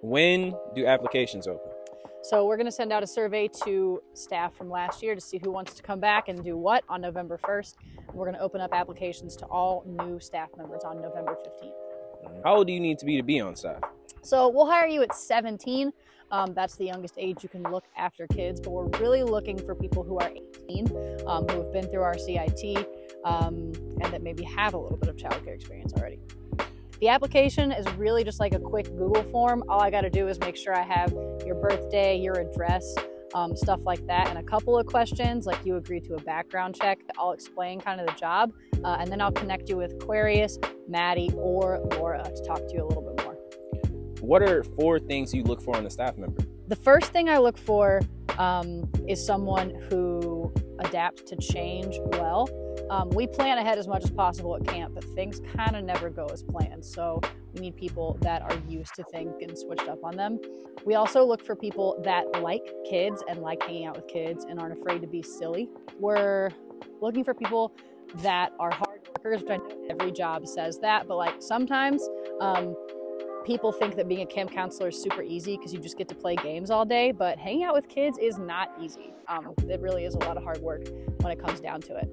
When do applications open? So we're going to send out a survey to staff from last year to see who wants to come back and do what on November 1st. We're going to open up applications to all new staff members on November 15th. How old do you need to be on staff? So we'll hire you at 17. That's the youngest age you can look after kids, but we're really looking for people who are 18, who have been through our CIT, and that maybe have a little bit of childcare experience already. The application is really just like a quick Google form. All I got to do is make sure I have your birthday, your address, stuff like that, and a couple of questions, like you agree to a background check. I'll explain kind of the job, and then I'll connect you with Aquarius, Maddie, or Laura to talk to you a little bit more. What are 4 things you look for in a staff member? The first thing I look for is someone who adapts to change well. We plan ahead as much as possible at camp, but things kind of never go as planned. So we need people that are used to think and switched up on them. We also look for people that like kids and like hanging out with kids and aren't afraid to be silly. We're looking for people that are hard workers, which I know every job says that, but like sometimes people think that being a camp counselor is super easy because you just get to play games all day, but hanging out with kids is not easy. It really is a lot of hard work when it comes down to it.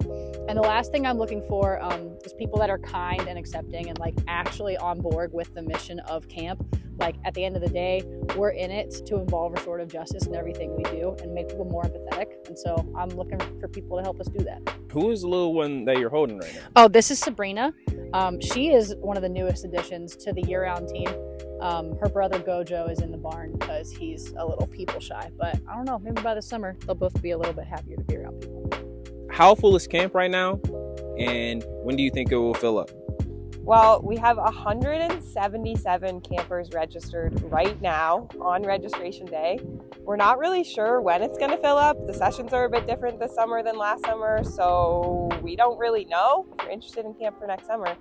And the last thing I'm looking for is people that are kind and accepting and like actually on board with the mission of camp. Like at the end of the day, we're in it to involve restorative justice in everything we do and make people more empathetic. And so I'm looking for people to help us do that. Who is the little one that you're holding right now? Oh, this is Sabrina. She is one of the newest additions to the year-round team. Her brother Gojo is in the barn because he's a little people shy, but I don't know, maybe by the summer they'll both be a little bit happier to be around people. How full is camp right now, and when do you think it will fill up? Well, we have 177 campers registered right now on registration day. We're not really sure when it's going to fill up. The sessions are a bit different this summer than last summer, so we don't really know. If you're interested in camp for next summer,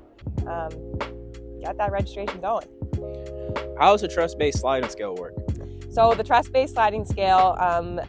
get that registration going. How does the trust-based sliding scale work? So the trust-based sliding scale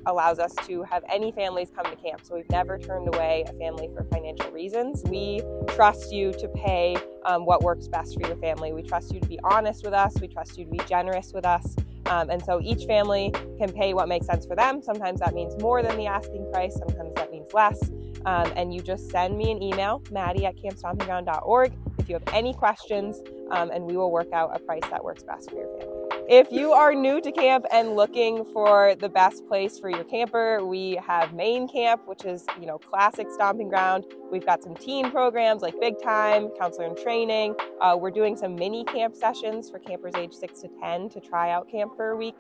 allows us to have any families come to camp. So we've never turned away a family for financial reasons. We trust you to pay what works best for your family. We trust you to be honest with us. We trust you to be generous with us. And so each family can pay what makes sense for them. Sometimes that means more than the asking price. Sometimes that means less. And you just send me an email, Maddie@campstompingground.org, if you have any questions, and we will work out a price that works best for your family. If you are new to camp and looking for the best place for your camper, we have Main Camp, which is, classic stomping ground. We've got some teen programs like Big Time, Counselor in Training. We're doing some mini camp sessions for campers age 6 to 10 to try out camp for a week.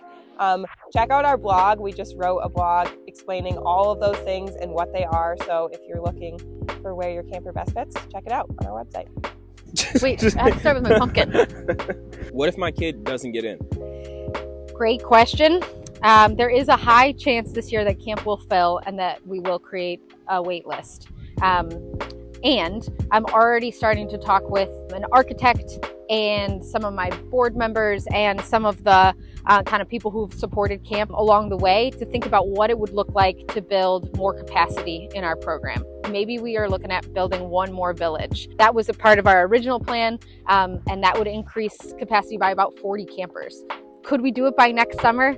Check out our blog. We just wrote a blog explaining all of those things and what they are. So if you're looking for where your camper best fits, check it out on our website. Wait, I have to start with my pumpkin. What if my kid doesn't get in? Great question. There is a high chance this year that camp will fill and that we will create a wait list. And I'm already starting to talk with an architect and some of my board members and some of the kind of people who've supported camp along the way to think about what it would look like to build more capacity in our program. Maybe we are looking at building one more village. That was a part of our original plan, and that would increase capacity by about 40 campers. Could we do it by next summer?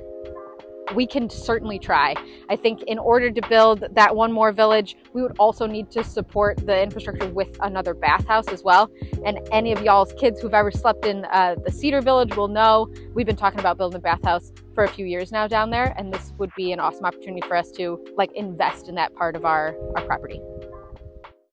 We can certainly try. I think in order to build that one more village, we would also need to support the infrastructure with another bathhouse as well. And any of y'all's kids who've ever slept in the Cedar Village will know we've been talking about building a bathhouse for a few years now down there, and this would be an awesome opportunity for us to invest in that part of our property.